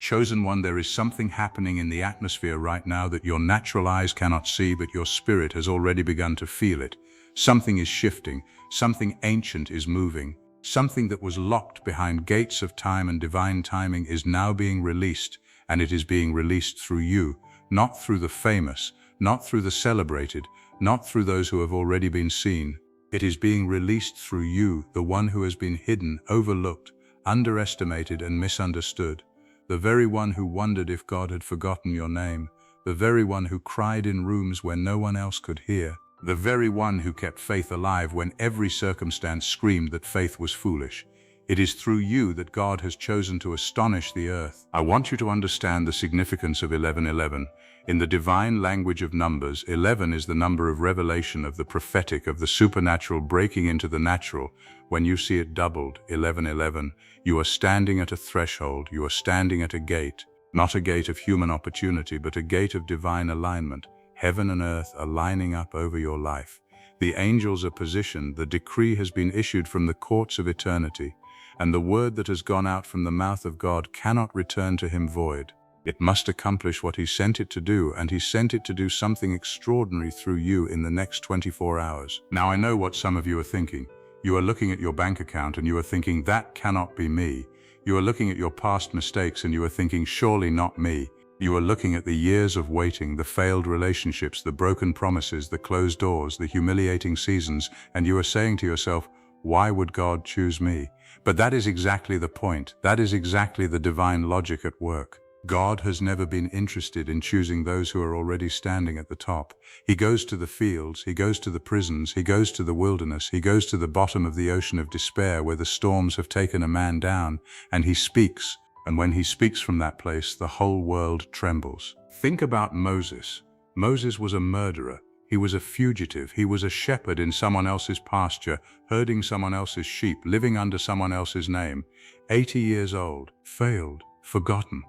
Chosen one, there is something happening in the atmosphere right now that your natural eyes cannot see, but your spirit has already begun to feel it. Something is shifting, something ancient is moving. Something that was locked behind gates of time and divine timing is now being released, and it is being released through you, not through the famous, not through the celebrated, not through those who have already been seen. It is being released through you, the one who has been hidden, overlooked, underestimated, and misunderstood. The very one who wondered if God had forgotten your name. The very one who cried in rooms where no one else could hear. The very one who kept faith alive when every circumstance screamed that faith was foolish. It is through you that God has chosen to astonish the earth. I want you to understand the significance of 1111. In the divine language of numbers, 11 is the number of revelation, of the prophetic, of the supernatural breaking into the natural. When you see it doubled, 1111, you are standing at a threshold, you are standing at a gate. Not a gate of human opportunity, but a gate of divine alignment. Heaven and earth are lining up over your life. The angels are positioned, the decree has been issued from the courts of eternity, and the word that has gone out from the mouth of God cannot return to him void. It must accomplish what he sent it to do, and he sent it to do something extraordinary through you in the next 24 hours. Now I know what some of you are thinking. You are looking at your bank account and you are thinking, that cannot be me. You are looking at your past mistakes and you are thinking, surely not me. You are looking at the years of waiting, the failed relationships, the broken promises, the closed doors, the humiliating seasons, and you are saying to yourself, why would God choose me? But that is exactly the point. That is exactly the divine logic at work. God has never been interested in choosing those who are already standing at the top. He goes to the fields, he goes to the prisons, he goes to the wilderness, he goes to the bottom of the ocean of despair where the storms have taken a man down, and he speaks. And when he speaks from that place, the whole world trembles. Think about Moses. Moses was a murderer. He was a fugitive. He was a shepherd in someone else's pasture, herding someone else's sheep, living under someone else's name. 80 years old, failed, forgotten.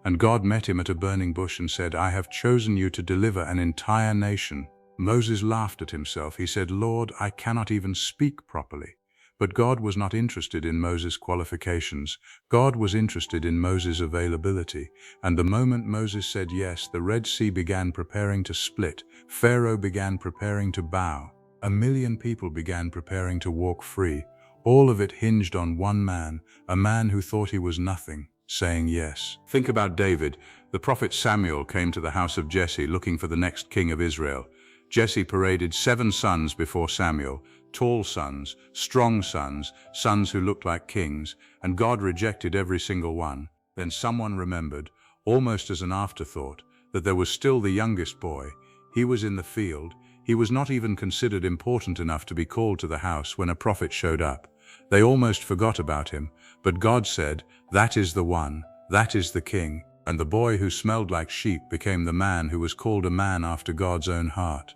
And God met him at a burning bush and said, I have chosen you to deliver an entire nation. Moses laughed at himself. He said, Lord, I cannot even speak properly. But God was not interested in Moses' qualifications. God was interested in Moses' availability. And the moment Moses said yes, the Red Sea began preparing to split. Pharaoh began preparing to bow. 1 million people began preparing to walk free. All of it hinged on one man, a man who thought he was nothing, saying yes. Think about David. The prophet Samuel came to the house of Jesse looking for the next king of Israel. Jesse paraded 7 sons before Samuel. Tall sons, strong sons, sons who looked like kings, and God rejected every single one. Then someone remembered, almost as an afterthought, that there was still the youngest boy. He was in the field. He was not even considered important enough to be called to the house when a prophet showed up. They almost forgot about him, but God said, that is the one, that is the king. And the boy who smelled like sheep became the man who was called a man after God's own heart.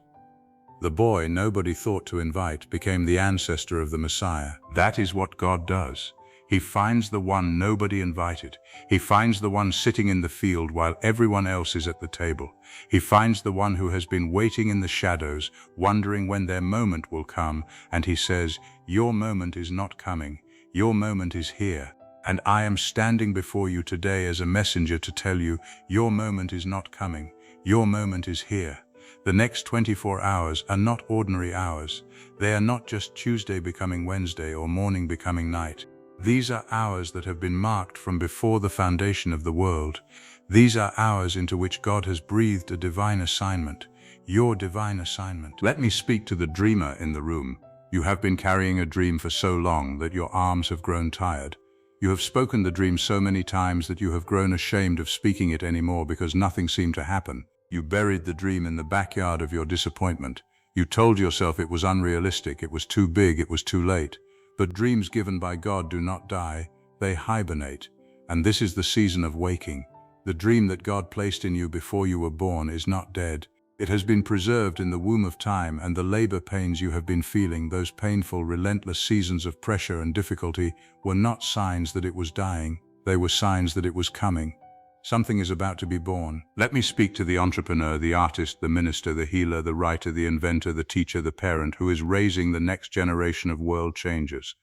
The boy nobody thought to invite became the ancestor of the Messiah. That is what God does. He finds the one nobody invited. He finds the one sitting in the field while everyone else is at the table. He finds the one who has been waiting in the shadows, wondering when their moment will come, and he says, your moment is not coming. Your moment is here. And I am standing before you today as a messenger to tell you, your moment is not coming. Your moment is here. The next 24 hours are not ordinary hours. They are not just Tuesday becoming Wednesday or morning becoming night. These are hours that have been marked from before the foundation of the world. These are hours into which God has breathed a divine assignment, your divine assignment. Let me speak to the dreamer in the room. You have been carrying a dream for so long that your arms have grown tired. You have spoken the dream so many times that you have grown ashamed of speaking it anymore because nothing seemed to happen. You buried the dream in the backyard of your disappointment. You told yourself it was unrealistic, it was too big, it was too late. But dreams given by God do not die, they hibernate. And this is the season of waking. The dream that God placed in you before you were born is not dead. It has been preserved in the womb of time, and the labor pains you have been feeling, those painful, relentless seasons of pressure and difficulty, were not signs that it was dying. They were signs that it was coming. Something is about to be born. Let me speak to the entrepreneur, the artist, the minister, the healer, the writer, the inventor, the teacher, the parent, who is raising the next generation of world changers.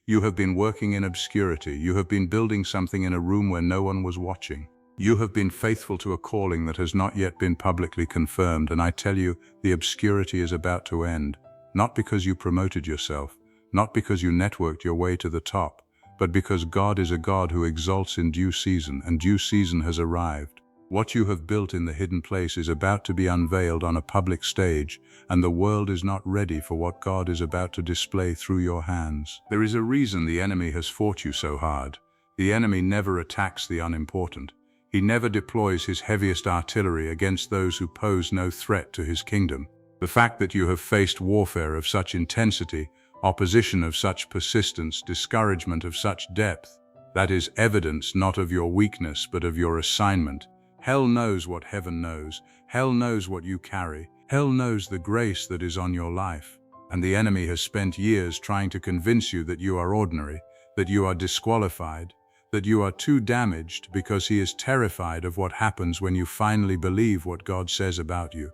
You have been working in obscurity. You have been building something in a room where no one was watching. You have been faithful to a calling that has not yet been publicly confirmed, and I tell you, the obscurity is about to end. Not because you promoted yourself, not because you networked your way to the top, but because God is a God who exalts in due season, and due season has arrived. What you have built in the hidden place is about to be unveiled on a public stage, and the world is not ready for what God is about to display through your hands. There is a reason the enemy has fought you so hard. The enemy never attacks the unimportant. He never deploys his heaviest artillery against those who pose no threat to his kingdom. The fact that you have faced warfare of such intensity, opposition of such persistence, discouragement of such depth, that is evidence not of your weakness but of your assignment. Hell knows what heaven knows. Hell knows what you carry. Hell knows the grace that is on your life. And the enemy has spent years trying to convince you that you are ordinary, that you are disqualified, that you are too damaged, because he is terrified of what happens when you finally believe what God says about you.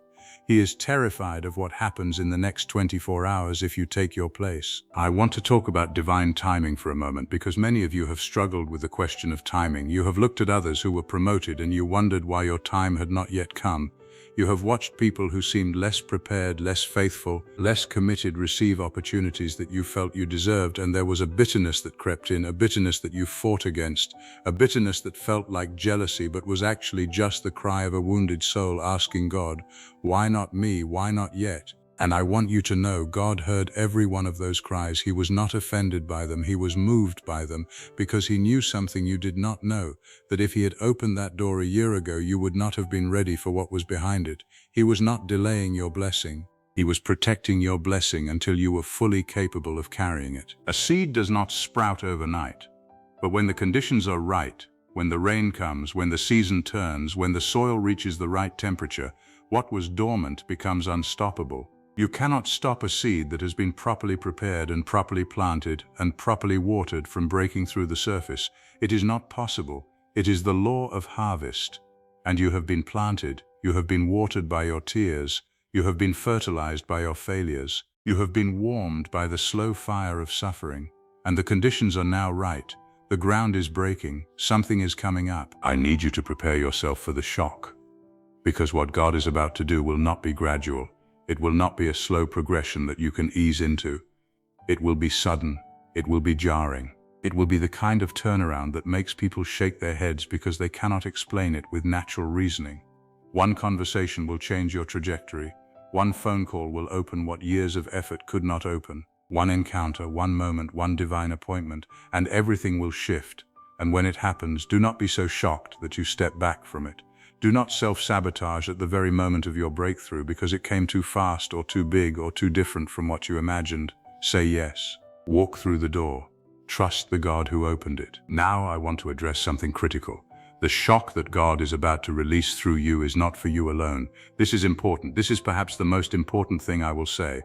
He is terrified of what happens in the next 24 hours if you take your place. I want to talk about divine timing for a moment, because many of you have struggled with the question of timing. You have looked at others who were promoted and you wondered why your time had not yet come. You have watched people who seemed less prepared, less faithful, less committed receive opportunities that you felt you deserved, and there was a bitterness that crept in, a bitterness that you fought against, a bitterness that felt like jealousy but was actually just the cry of a wounded soul asking God, "Why not me? Why not yet?" And I want you to know God heard every one of those cries. He was not offended by them. He was moved by them, because he knew something you did not know, that if he had opened that door a year ago, you would not have been ready for what was behind it. He was not delaying your blessing. He was protecting your blessing until you were fully capable of carrying it. A seed does not sprout overnight, but when the conditions are right, when the rain comes, when the season turns, when the soil reaches the right temperature, what was dormant becomes unstoppable. You cannot stop a seed that has been properly prepared and properly planted and properly watered from breaking through the surface. It is not possible. It is the law of harvest. And you have been planted, you have been watered by your tears, you have been fertilized by your failures, you have been warmed by the slow fire of suffering, and the conditions are now right. The ground is breaking, something is coming up. I need you to prepare yourself for the shock, because what God is about to do will not be gradual. It will not be a slow progression that you can ease into. It will be sudden. It will be jarring. It will be the kind of turnaround that makes people shake their heads because they cannot explain it with natural reasoning. One conversation will change your trajectory. One phone call will open what years of effort could not open. One encounter, one moment, one divine appointment, and everything will shift. And when it happens, do not be so shocked that you step back from it. Do not self-sabotage at the very moment of your breakthrough because it came too fast or too big or too different from what you imagined. Say yes. Walk through the door. Trust the God who opened it. Now I want to address something critical. The shock that God is about to release through you is not for you alone. This is important. This is perhaps the most important thing I will say.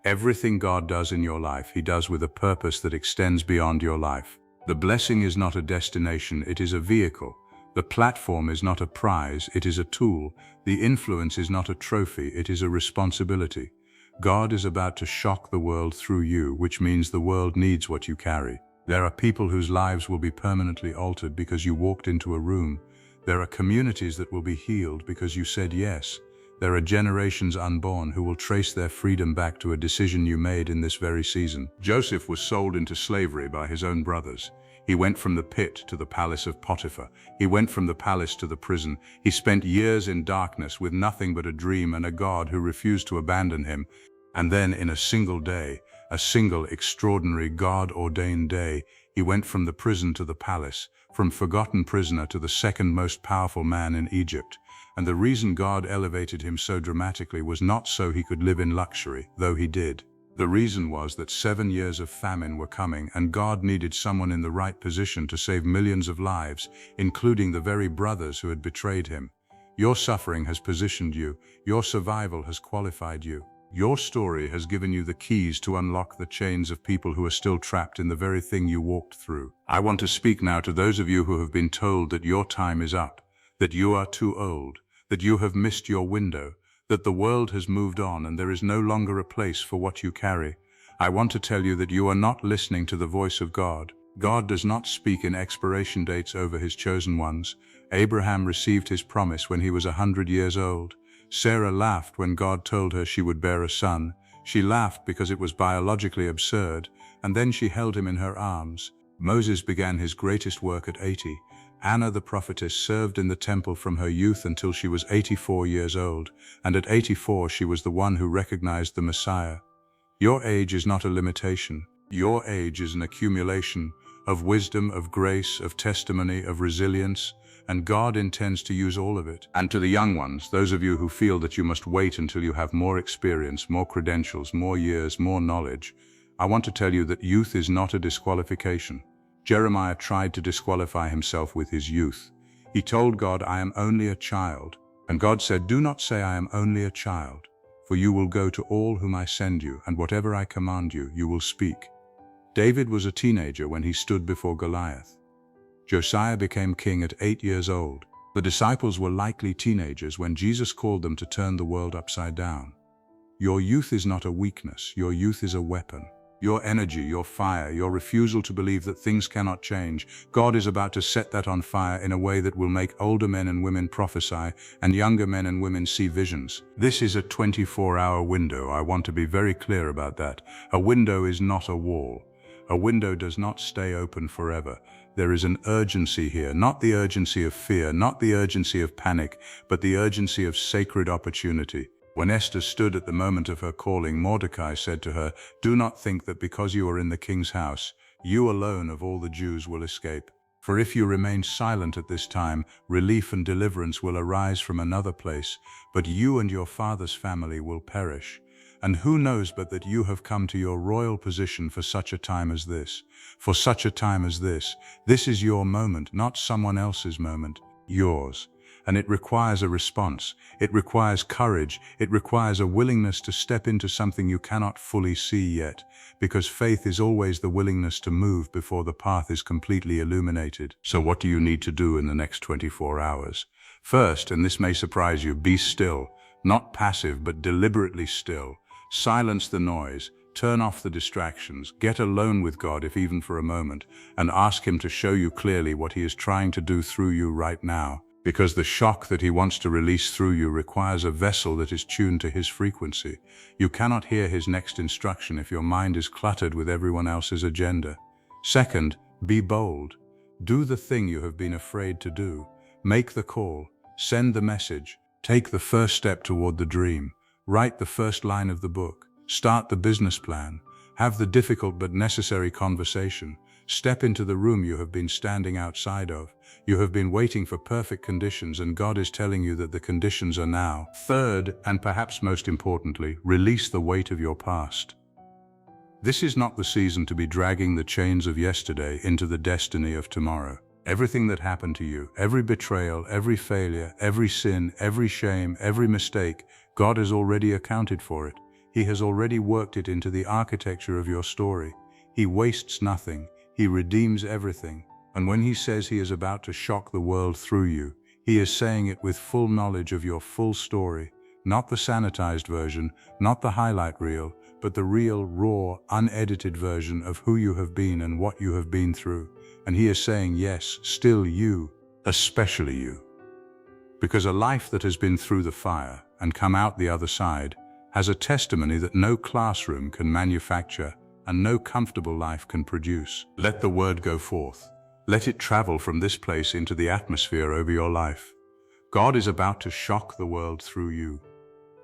Everything God does in your life, He does with a purpose that extends beyond your life. The blessing is not a destination, it is a vehicle. The platform is not a prize, it is a tool. The influence is not a trophy, it is a responsibility. God is about to shock the world through you, which means the world needs what you carry. There are people whose lives will be permanently altered because you walked into a room. There are communities that will be healed because you said yes. There are generations unborn who will trace their freedom back to a decision you made in this very season. Joseph was sold into slavery by his own brothers. He went from the pit to the palace of Potiphar. He went from the palace to the prison. He spent years in darkness with nothing but a dream and a God who refused to abandon him. And then in a single day, a single extraordinary God-ordained day, he went from the prison to the palace, from forgotten prisoner to the second most powerful man in Egypt. And the reason God elevated him so dramatically was not so he could live in luxury, though he did. The reason was that 7 years of famine were coming, and God needed someone in the right position to save millions of lives, including the very brothers who had betrayed him. Your suffering has positioned you. Your survival has qualified you. Your story has given you the keys to unlock the chains of people who are still trapped in the very thing you walked through. I want to speak now to those of you who have been told that your time is up, that you are too old, that you have missed your window, that the world has moved on and there is no longer a place for what you carry. I want to tell you that you are not listening to the voice of God. God does not speak in expiration dates over His chosen ones. Abraham received his promise when he was 100 years old. Sarah laughed when God told her she would bear a son. She laughed because it was biologically absurd, and then she held him in her arms. Moses began his greatest work at 80. Anna the prophetess served in the temple from her youth until she was 84 years old, and at 84 she was the one who recognized the Messiah. Your age is not a limitation. Your age is an accumulation of wisdom, of grace, of testimony, of resilience, and God intends to use all of it. And to the young ones, those of you who feel that you must wait until you have more experience, more credentials, more years, more knowledge, I want to tell you that youth is not a disqualification. Jeremiah tried to disqualify himself with his youth. He told God, "I am only a child." And God said, "Do not say I am only a child, for you will go to all whom I send you, and whatever I command you, you will speak." David was a teenager when he stood before Goliath. Josiah became king at 8 years old. The disciples were likely teenagers when Jesus called them to turn the world upside down. Your youth is not a weakness. Your youth is a weapon. Your energy, your fire, your refusal to believe that things cannot change, God is about to set that on fire in a way that will make older men and women prophesy and younger men and women see visions. This is a 24-hour window. I want to be very clear about that. A window is not a wall. A window does not stay open forever. There is an urgency here, not the urgency of fear, not the urgency of panic, but the urgency of sacred opportunity. When Esther stood at the moment of her calling, Mordecai said to her, "Do not think that because you are in the king's house, you alone of all the Jews will escape. For if you remain silent at this time, relief and deliverance will arise from another place, but you and your father's family will perish. And who knows but that you have come to your royal position for such a time as this? For such a time as this. This is your moment, not someone else's moment, yours. And it requires a response. It requires courage. It requires a willingness to step into something you cannot fully see yet, because faith is always the willingness to move before the path is completely illuminated. So what do you need to do in the next 24 hours? First, and this may surprise you, be still. Not passive, but deliberately still. Silence the noise, turn off the distractions, get alone with God if even for a moment, and ask Him to show you clearly what He is trying to do through you right now. Because the shock that He wants to release through you requires a vessel that is tuned to His frequency. You cannot hear His next instruction if your mind is cluttered with everyone else's agenda. Second, be bold. Do the thing you have been afraid to do. Make the call, send the message, take the first step toward the dream. Write the first line of the book. Start the business plan. Have the difficult but necessary conversation. Step into the room you have been standing outside of. You have been waiting for perfect conditions, and God is telling you that the conditions are now. Third, and perhaps most importantly, release the weight of your past. This is not the season to be dragging the chains of yesterday into the destiny of tomorrow. Everything that happened to you, every betrayal, every failure, every sin, every shame, every mistake, God has already accounted for it. He has already worked it into the architecture of your story. He wastes nothing. He redeems everything. And when He says He is about to shock the world through you, He is saying it with full knowledge of your full story. Not the sanitized version, not the highlight reel, but the real, raw, unedited version of who you have been and what you have been through. And He is saying, yes, still you, especially you. Because a life that has been through the fire and come out the other side has a testimony that no classroom can manufacture and no comfortable life can produce. Let the word go forth. Let it travel from this place into the atmosphere over your life. God is about to shock the world through you.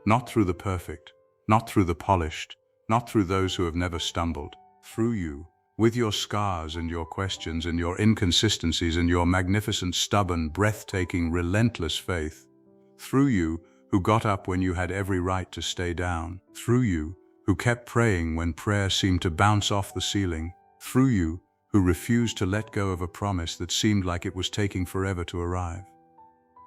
Not through the perfect, not through the polished, not through those who have never stumbled. Through you, with your scars and your questions and your inconsistencies and your magnificent, stubborn, breathtaking, relentless faith. Through you, who got up when you had every right to stay down. Through you, who kept praying when prayer seemed to bounce off the ceiling. Through you, who refused to let go of a promise that seemed like it was taking forever to arrive.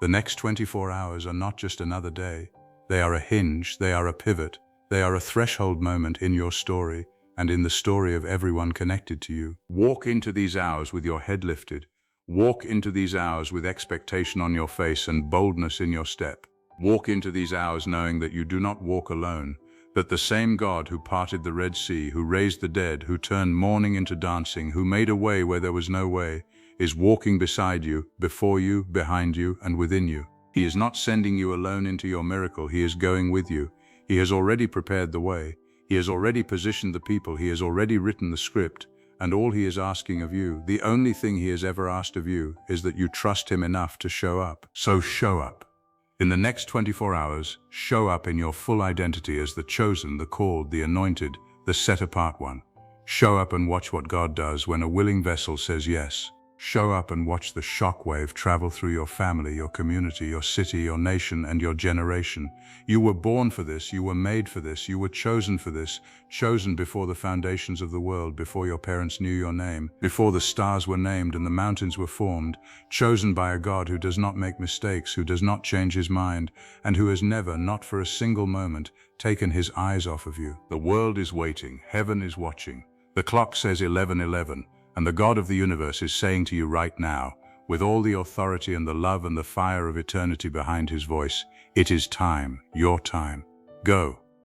The next 24 hours are not just another day. They are a hinge, they are a pivot, they are a threshold moment in your story and in the story of everyone connected to you. Walk into these hours with your head lifted. Walk into these hours with expectation on your face and boldness in your step. Walk into these hours knowing that you do not walk alone, that the same God who parted the Red Sea, who raised the dead, who turned mourning into dancing, who made a way where there was no way, is walking beside you, before you, behind you, and within you. He is not sending you alone into your miracle. He is going with you. He has already prepared the way. He has already positioned the people. He has already written the script. And all he is asking of you, the only thing he has ever asked of you, is that you trust him enough to show up. So show up. In the next 24 hours, show up in your full identity as the chosen, the called, the anointed, the set-apart one. Show up and watch what God does when a willing vessel says yes. Show up and watch the shockwave travel through your family, your community, your city, your nation, and your generation. You were born for this, you were made for this, you were chosen for this, chosen before the foundations of the world, before your parents knew your name, before the stars were named and the mountains were formed, chosen by a God who does not make mistakes, who does not change his mind, and who has never, not for a single moment, taken his eyes off of you. The world is waiting, heaven is watching. The clock says 11:11. And the God of the universe is saying to you right now, with all the authority and the love and the fire of eternity behind his voice, it is time, your time. Go.